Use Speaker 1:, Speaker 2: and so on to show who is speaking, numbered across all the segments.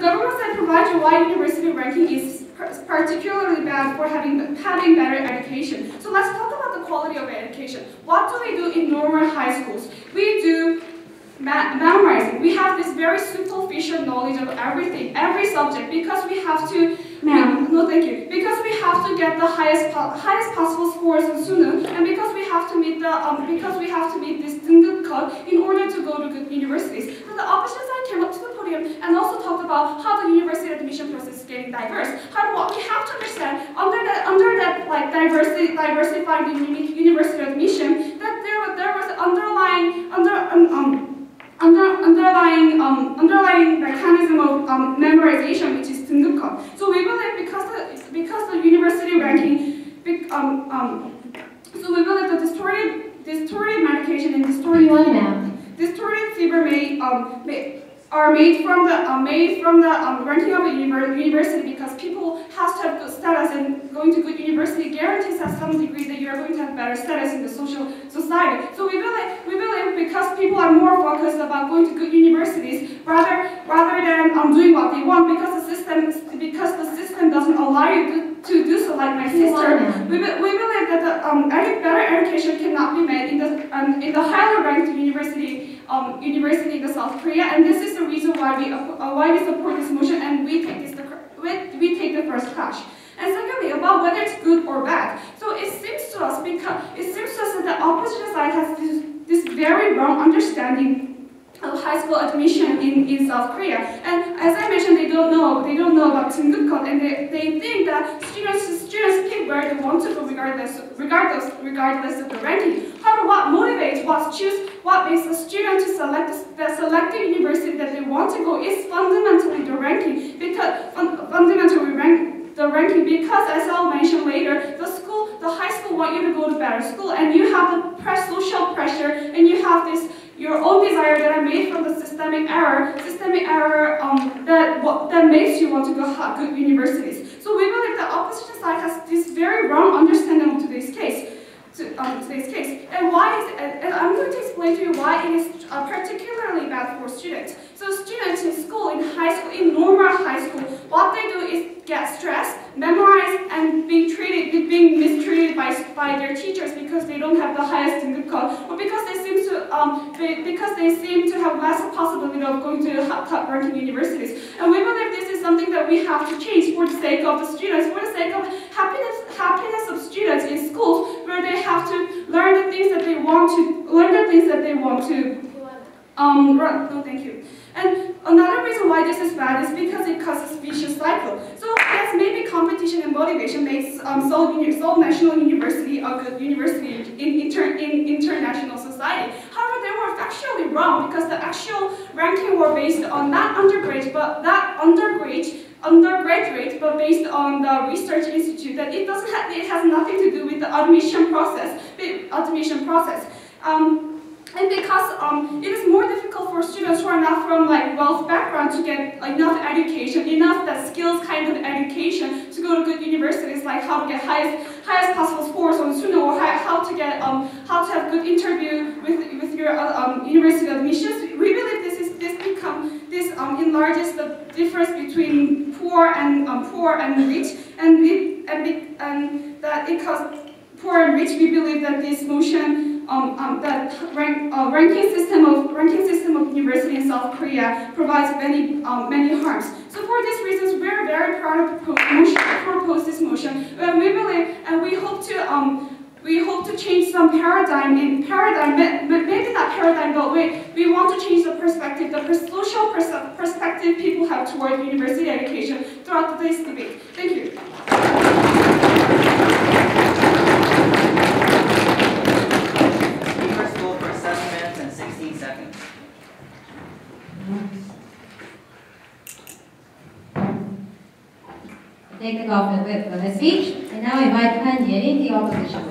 Speaker 1: government side provides you why university ranking is particularly bad for having better education. So let's talk about the quality of education. What do we do in normal high schools? We do memorizing. We have this very superficial knowledge of everything, every subject, because we have to. No, thank you. Because we have to get the highest possible scores in Suno, and because we have to meet this 등급 cut in order to go to good universities. So the opposite side came up to the podium and also talked about how the university admission process is getting diverse. What we have to understand under that like diversified university admission, that there was underlying mechanism of memorization, which is 등급컷. So we believe because the university ranking, so we believe the distorted medication and distorted fever are made from the ranking of a university, because people have to have good status, and going to good university guarantees at some degree that you are going to have better status in the social society. So we believe because people are more focused about going to good universities rather than doing what they want, because the system doesn't allow you to do so, like my sister. We believe that the better education cannot be made in the highly ranked university in the South Korea, and this is the reason why we support this motion, and we take the first clash. And secondly, about whether it's good or bad. So it seems to us that the opposite side has this very wrong understanding of high school admission in South Korea. And as I mentioned, they don't know about 등급컷, and they think that students pick where they want to go regardless of the ranking. However, what makes a student to select the university that they want to go is fundamentally the ranking, because as I'll mention later, the high school want you to go to better school, and you have the social pressure, and you have your own desire that are made from the systemic error that makes you want to go to good universities. So we believe the opposition side has this very wrong understanding of today's case. And I'm going to explain to you why it is particularly bad for students. So students in school, in normal high school, what they do is get stressed, memorize, and being mistreated by their teachers because they don't have the highest 등급컷, or because they seem to have less possibility of going to top ranking universities. And we believe this is something that we have to change for the sake of the students, for the sake of happiness of students in schools, where they have to learn the things that they want to. No, thank you. And another reason why this is bad is because it causes vicious cycle. So yes, maybe competition and motivation makes Seoul National University a good university in international society. However, they were factually wrong, because the actual ranking were based on not undergraduate, but based on the research institute. That it has nothing to do with the admission process. And because it is more difficult for students who are not from wealth background to get enough education, enough that skills kind of education to go to good universities, like how to get highest possible scores on Suno, or how to have good interview with your university admissions. We believe this enlarges the difference between poor and rich, and that it causes poor and rich. We believe that this motion. That ranking system of university in South Korea provides many harms. So for these reasons, we're very proud of propose this motion. We believe, and we hope to change some paradigm, maybe not paradigm, but we want to change the perspective, the social perspective people have toward university education throughout today's debate. Thank you.
Speaker 2: Take the government for the speech, and now invite Haerin the opposition.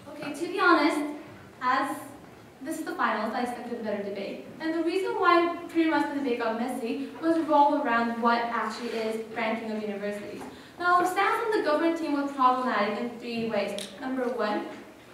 Speaker 3: Okay, to be honest, as this is the finals, I expected a better debate. And the reason why pretty much the debate got messy was revolved around what actually is ranking of universities. Now, stance on the government team was problematic in 3 ways. Number 1,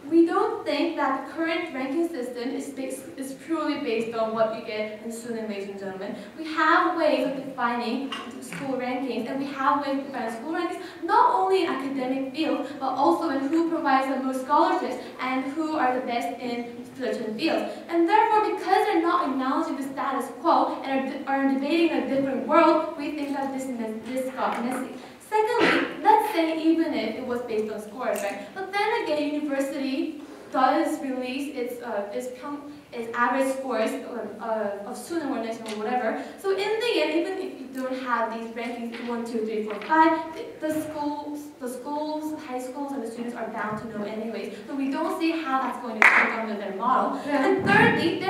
Speaker 3: we don't think that the current ranking system is purely based on what you get in student, ladies and gentlemen. We have ways of defining school rankings, and we have ways of defining school rankings not only in academic fields, but also in who provides the most scholarships and who are the best in certain fields. And therefore, because they're not acknowledging the status quo and are debating a different world, we think that this got messy. Secondly, let's say even if it was based on scores, right? But then again, university does release its average scores of student or national or whatever. So in the end, even if you don't have these rankings 1, 2, 3, 4, 5, the schools, high schools, and the students are bound to know anyways. So we don't see how that's going to work under their model. Yeah. And thirdly,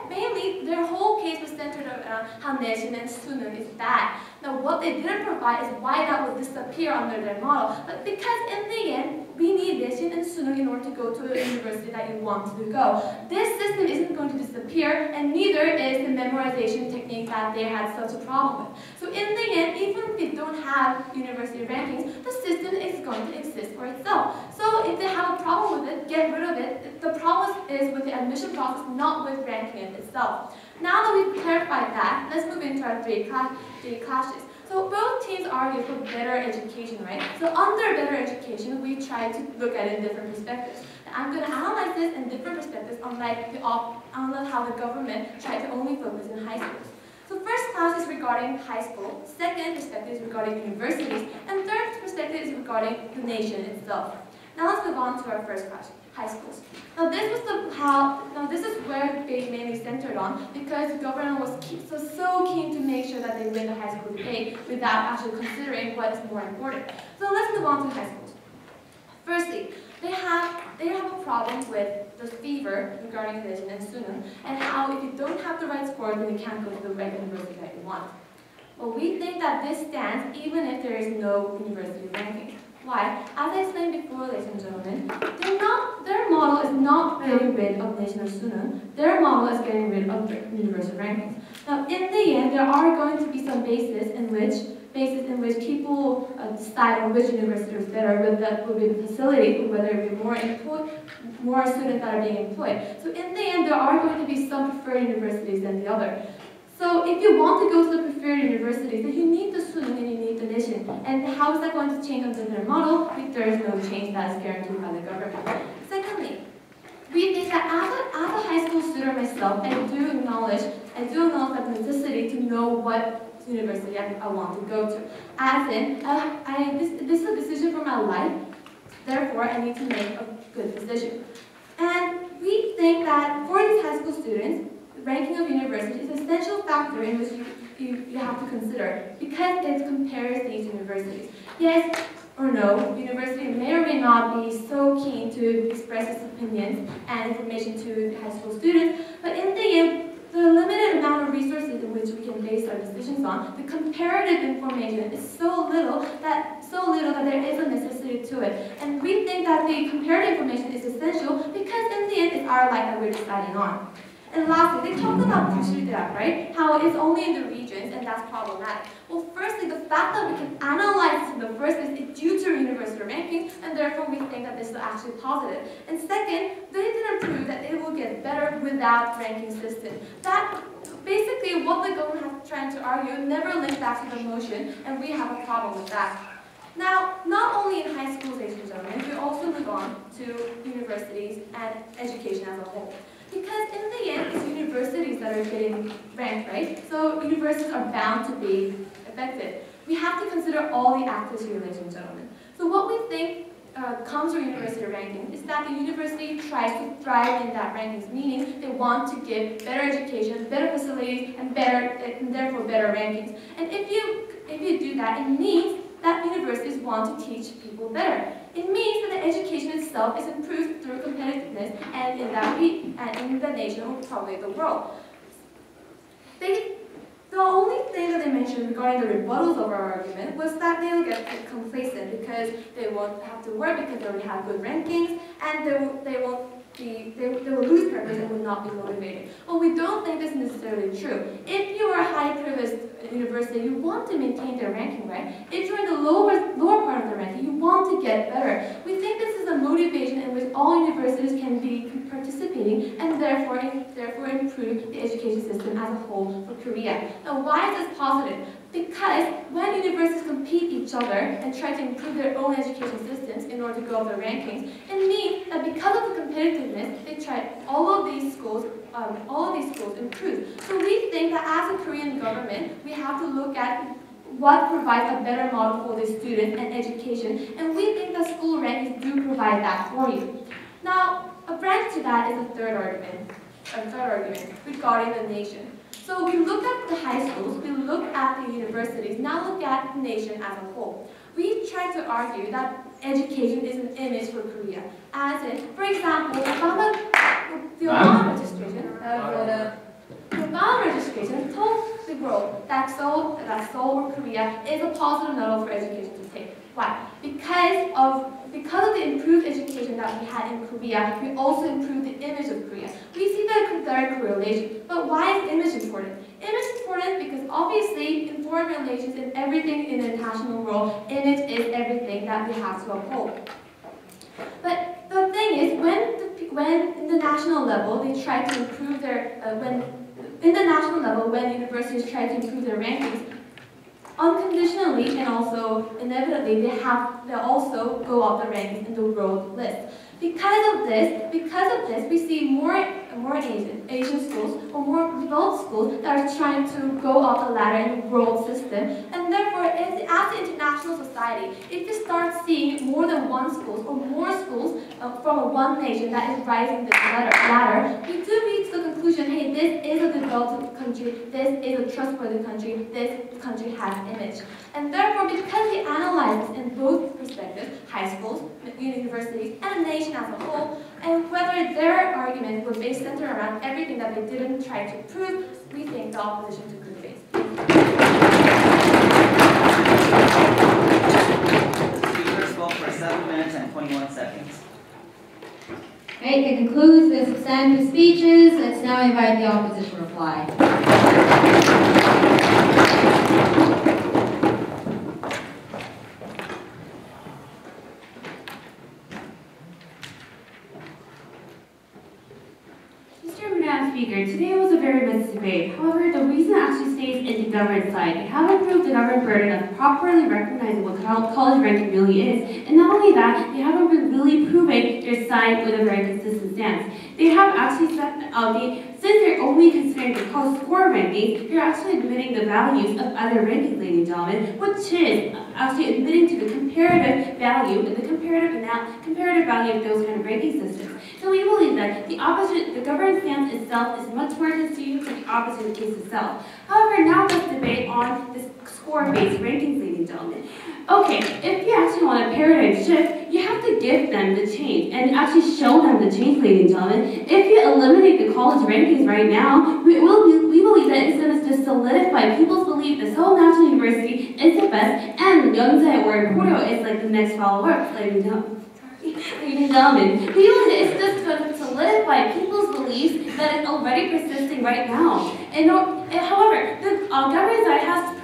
Speaker 3: mainly their whole case was centered around how nation and student is bad. Now, what they didn't provide is why that would disappear under their model. But because in the end, we need nation and student in order to go to the university that you want to go. This system isn't going to disappear, and neither is the memorization technique that they had such a problem with. So in the end, even if they don't have university rankings, the system is going to exist for itself. So if they have a problem with it, get rid of it. The problem is with the admission process, not with ranking it itself. Now that we've clarified that, let's move into our three clashes. So both teams argue for better education, right? So under better education, we try to look at it in different perspectives. I'm going to analyze this in different perspectives, unlike how the government tried to only focus in high schools. So first class is regarding high school, second perspective is regarding universities, and third perspective is regarding the nation itself. Now let's move on to our first class, high schools. Now this is where they mainly centered on, because the government was so keen to make sure that they win the high school debate without actually considering what is more important. So let's move on to high schools. Firstly, they have a problem with the fever regarding nation and student, and how if you don't have the right score, then you can't go to the right university that you want. Well, we think that this stands even if there is no university ranking. Why? As I explained before, ladies and gentlemen, their model is not getting rid of nation and student. Their model is getting rid of university rankings. Now, in the end, there are going to be some bases in which people decide on which university is better, whether that will be the facility, or whether it will be more students that are being employed. So in the end, there are going to be some preferred universities than the other. So if you want to go to the preferred universities, then you need the student and you need the nation. And how is that going to change under their model if there is no change that is guaranteed by the government? Secondly, we think that as a high school student myself, I do acknowledge that necessity to know what university I want to go to. As in, this is a decision for my life, therefore I need to make a good decision. And we think that for these high school students, ranking of universities is an essential factor in which you have to consider, because it compares these universities. Yes or no, university may or may not be so keen to express its opinions and information to the high school students, but in the end, the limited amount of resources in which we can base our decisions on, the comparative information is so little that there is a necessity to it. And we think that the comparative information is essential because in the end, it's our life that we're deciding on. And lastly, they talked about KIDA, right? How it's only in the regions, and that's problematic. Well, firstly, the fact that we can analyze this in the first place is due to university rankings, and therefore we think that this is actually positive. And second, they didn't prove that it will get better without ranking system. That basically what the government has trying to argue never linked back to the motion, and we have a problem with that. Now, not only in high schools, ladies and gentlemen, we also move on to universities and education as a whole. Because in the end, it's universities that are getting ranked, right? So universities are bound to be affected. We have to consider all the actors here, ladies and gentlemen. So what we think comes from university ranking is that the university tries to thrive in that rankings, meaning they want to give better education, better facilities, and therefore better rankings. And if you do that, it means that universities want to teach people better. It means that the education itself is improved through competitiveness and in the nation or probably the world. The only thing that they mentioned regarding the rebuttals of our argument was that they'll get complacent because they won't have to work because they already have good rankings, and they won't they will lose purpose and will not be motivated. Well, we don't think this is necessarily true. If you are a highly privileged university, you want to maintain their ranking, right? If you're in the lower part of the ranking, you want to get better. We think this is a motivation in which all universities can be participating and therefore improve the education system as a whole for Korea. Now, why is this positive? Because when universities compete each other and try to improve their own education systems in order to go up their rankings, it means that because of the competitiveness, they try all of these schools improve. So we think that as a Korean government, we have to look at what provides a better model for the students and education, and we think that school rankings do provide that for you. Now, a branch to that is a third argument regarding the nation. So we look at the high schools, we look at the universities, now look at the nation as a whole. We try to argue that education is an image for Korea. As in, for example, the Obama registration told the world that Seoul or Korea is a positive model for education to take. Why? Because of the improved education that we had in Korea, we also improved the image of Korea. We see the direct correlation. But why is image important? Image is important because obviously in foreign relations and everything in the international world, image is everything that we have to uphold. But the thing is, when in the national level they try to improve their when universities try to improve their rankings, unconditionally and also inevitably they also go up the rankings in the world list. Because of this, we see more Asian schools or more developed schools that are trying to go up the ladder in the world system. And therefore, as an international society, if we start seeing more than one school or more schools from one nation that is rising this ladder, we do reach the conclusion, hey, this is a developed country, this is a trustworthy country, this country has image. And therefore, because we analyze this in both perspectives, high schools, universities, and a nation as a whole, and whether their arguments were based centered around everything that they didn't try to prove, we think the opposition took good faith.
Speaker 4: Speakers spoke for 7 minutes and 21 seconds.
Speaker 2: Right, that concludes this set of speeches. Let's now invite the opposition reply.
Speaker 5: Speaker, today was a very mixed debate. However, the reason actually stays in the government side. They haven't proved the government burden of properly recognizing what college ranking really is. And not only that, they haven't been really proving their side with a very consistent stance. They have actually said, since they're only considering the college score rankings, they're actually admitting the values of other rankings, ladies and gentlemen, which is actually admitting to the comparative value and the comparative value of those kind of ranking systems. So we believe that the government stance itself is much more constitutive to the opposite case itself. However, now let's debate on this score-based rankings, ladies and gentlemen. Okay, if you actually want a paradigm shift, you have to give them the change and actually show them the change, ladies and gentlemen. If you eliminate the college rankings right now, we believe that it's going to just solidify people's belief that Seoul National University is the best and Yonsei or Koryo is like the next follower, ladies and gentlemen. Ladies and gentlemen, we believe that it's just going to solidify people's beliefs that is already persisting right now. And however, the government side has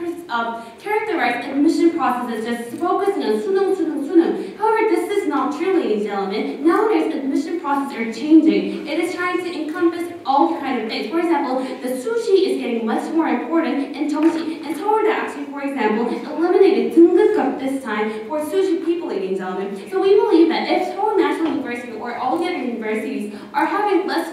Speaker 5: characterized admission process as just focusing on sunung. However, this is not true, ladies and gentlemen. Nowadays, admission processes are changing. It is trying to encompass all kinds of things. For example, the sushi is getting much more important in Tongji. And Seoul actually, for example, eliminated 등급급 this time for sushi people, ladies and gentlemen. So we believe that if Seoul National University or all the other universities are having less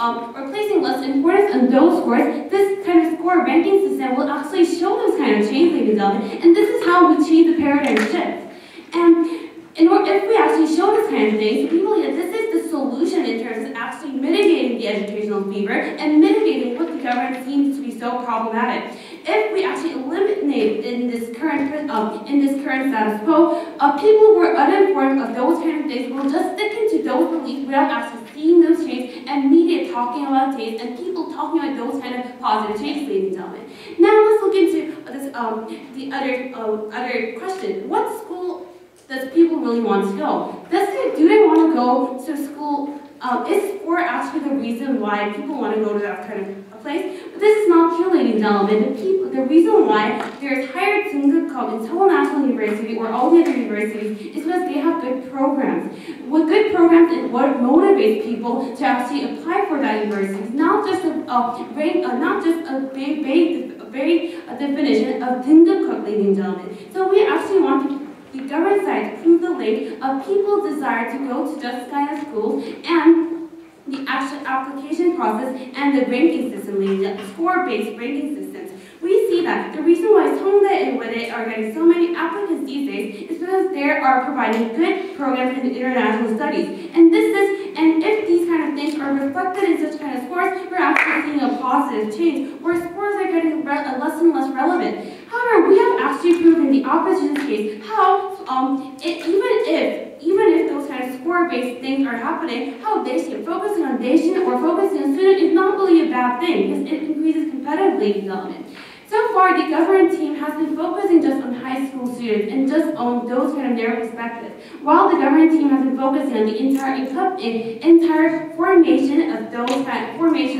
Speaker 5: or placing less importance on those scores, this kind of score ranking system will actually show those kind of change, ladies and gentlemen. And this is how we change the paradigm shift. And if we actually show this kind of things, we believe that this is the solution in terms of actually mitigating the educational fever and mitigating what the government seems to be so problematic. If we actually eliminate in this current status quo, people who are uninformed of those kind of things will just stick into those beliefs without actually seeing those change and media talking about taste and people talking about those kind of positive changes, ladies and gentlemen. Now let's look into this the other question. What school does people really want to go? Do they want to go to school is sport actually the reason why people want to go to that kind of a place? But this is not true, ladies and gentlemen. The reason why there's higher Seungah in Seoul National University or all the other universities is because they have good programs. What good programs is what motivates people to actually apply for that university. It's not just a vague definition of Seungah, ladies and gentlemen. So we actually want the government side to prove the link of people's desire to go to just kind of schools and the actual application process and the ranking system, score-based ranking systems. We see that the reason why Seungah and Wede are getting so many applicants these days is because they are providing good programs in international studies. And if these kind of things are reflected in such kind of scores, we're actually seeing a positive change where scores are getting less and less relevant. However, we have actually proven in the opposition's case how even if those kind of score-based things are happening, how focusing on nation or focusing on student is not really a bad thing because it increases competitive development. So far, the government team has been focusing just on high school students and just on those kind of narrow perspectives, while the government team has been focusing on the entire formation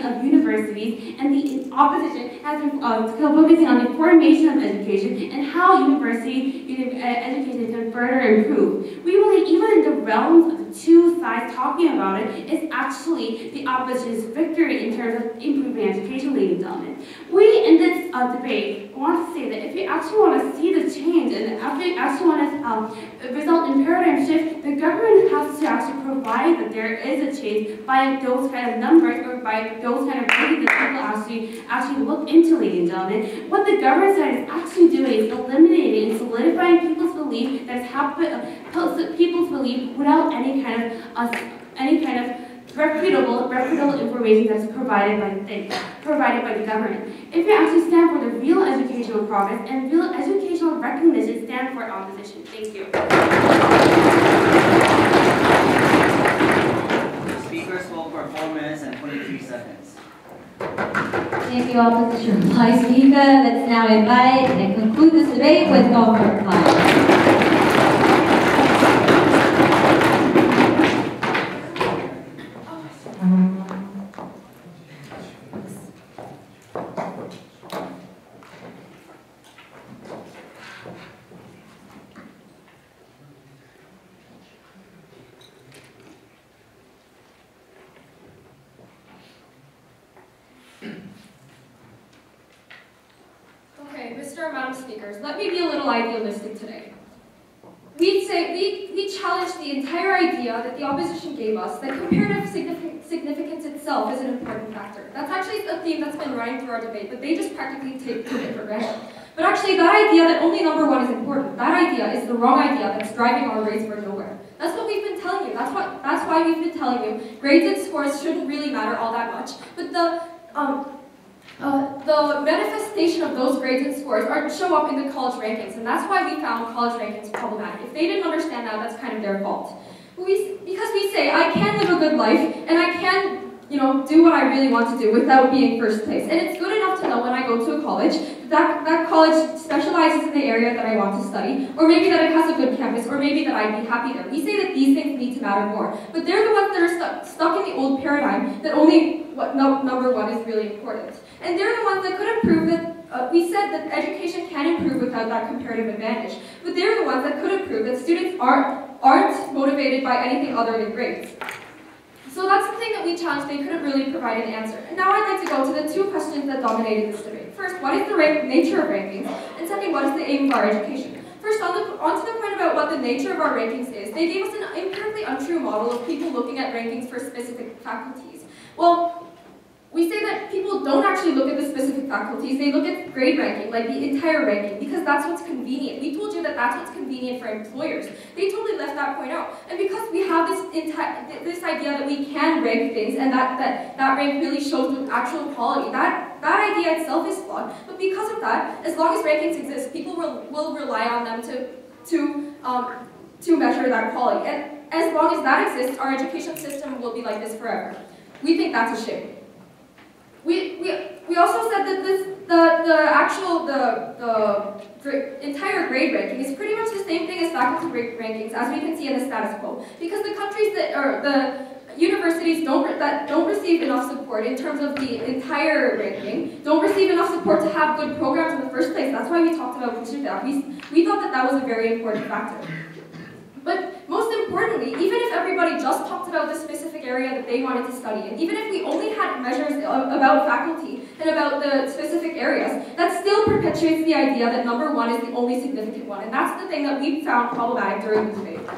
Speaker 5: of universities, and the opposition has been focusing on the formation of education and how university education can further improve. We believe even in the realms of the two sides talking about it is actually the opposition's victory in terms of improving education, ladies and gentlemen. We in this debate want to say that if we actually want to see the change and if we actually want to result in paradigm shift, the government has to actually provide that there is a change by those kind of numbers or by those kind of things that people actually look into, ladies and gentlemen. What the government side is actually doing is eliminating and solidifying people's belief people's belief without any kind of reputable information that's provided by the government. If you actually stand for the real educational progress and real educational recognition, stand for opposition. Thank you.
Speaker 4: Speakers spoke for 4 minutes and 23 seconds.
Speaker 2: Thank you all for your reply, speaker. Let's now invite and conclude this debate with call for reply.
Speaker 6: Okay, Mr. and Madam Speakers, let me be a little idealistic today. We challenge the entire idea that the opposition gave us that comparative significance itself is an important factor. That's actually a theme that's been running through our debate, but they just practically take it for granted. But actually, that idea that only number one is important, that idea is the wrong idea that's driving our grades for nowhere. That's what we've been telling you. That's why we've been telling you grades and scores shouldn't really matter all that much. But the manifestation of those grades and scores show up in the college rankings, and that's why we found college rankings problematic. If they didn't understand that, that's kind of their fault. Because we say, I can live a good life, and I can, do what I really want to do without being first place. And it's good enough to know when I go to a college that college specializes in the area that I want to study, or maybe that it has a good campus, or maybe that I'd be happy there. We say that these things need to matter more, but they're the ones that are stuck in the old paradigm that only number one is really important. And they're the ones that could improve that, we said that education can improve without that comparative advantage, but they're the ones that could improve that students aren't motivated by anything other than grades. So that's the thing that we challenged. They couldn't really provide an answer. And now I'd like to go to the two questions that dominated this debate. First, what is the nature of rankings? And second, what is the aim of our education? First, on to the point about what the nature of our rankings is. They gave us an empirically untrue model of people looking at rankings for specific faculties. Well, we say that people don't actually look at the specific faculties, they look at grade ranking, like the entire ranking, because that's what's convenient. We told you that that's what's convenient for employers. They totally left that point out. And because we have this idea that we can rank things, and that rank really shows the actual quality, that idea itself is flawed. But because of that, as long as rankings exist, people will rely on them to measure that quality. And as long as that exists, our education system will be like this forever. We think that's a shame. We also said that the entire grade ranking is pretty much the same thing as faculty rankings, as we can see in the status quo. Because the countries that are universities that don't receive enough support in terms of the entire ranking, don't receive enough support to have good programs in the first place. That's why we talked about that. We thought that was a very important factor. But most importantly, even if everybody just talked about the specific area that they wanted to study in, even if we only had measures about faculty and about the specific areas, that still perpetuates the idea that number one is the only significant one. And that's the thing that we found problematic during the debate.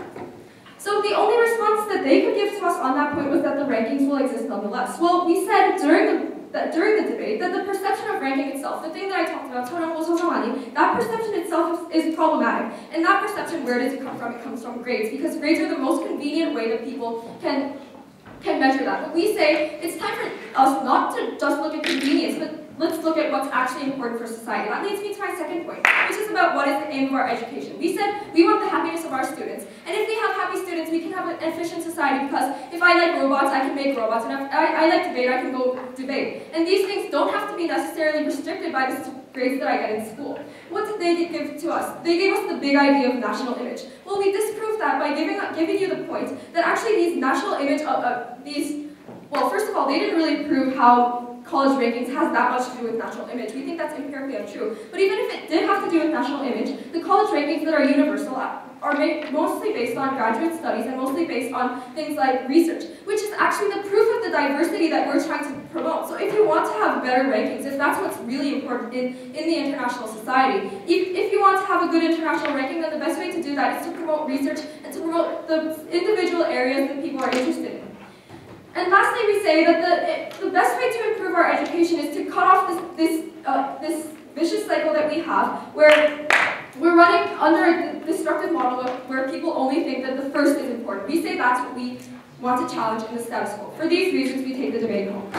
Speaker 6: So the only response that they could give to us on that point was that the rankings will exist nonetheless. Well, we said during the debate that the perception of ranking itself, the thing that I talked about, that perception itself is problematic. And that perception, where does it come from? It comes from grades, because grades are the most convenient way that people can measure that. But we say it's time for us not to just look at convenience, but let's look at what's actually important for society. That leads me to my second point, which is about what is the aim of our education. We said we want the happiness of our students. And if we have happy students, we can have an efficient society, because if I like robots, I can make robots. And if I like debate, I can go debate. And these things don't have to be necessarily restricted by the grades that I get in school. What did they give to us? They gave us the big idea of national image. Well, we disproved that by giving you the point that actually these national image, well, first of all, they didn't really prove how college rankings has that much to do with national image. We think that's empirically untrue. But even if it did have to do with national image, the college rankings that are universal are mostly based on graduate studies and mostly based on things like research, which is actually the proof of the diversity that we're trying to promote. So if you want to have better rankings, if that's what's really important in the international society, if you want to have a good international ranking, then the best way to do that is to promote research and to promote the individual areas that people are interested in. And lastly, we say that the best way to improve our education is to cut off this vicious cycle that we have, where we're running under a destructive model where people only think that the first is important. We say that's what we want to challenge in the status quo. For these reasons, we take the debate home.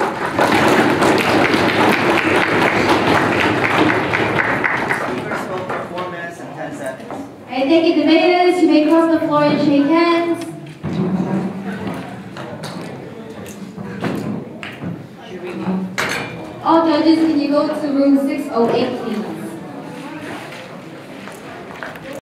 Speaker 4: Speakers spoke for 4 minutes and 10 seconds.
Speaker 2: All right, thank you, debaters. You may cross the floor and shake hands. All judges, can you go to room 608, please?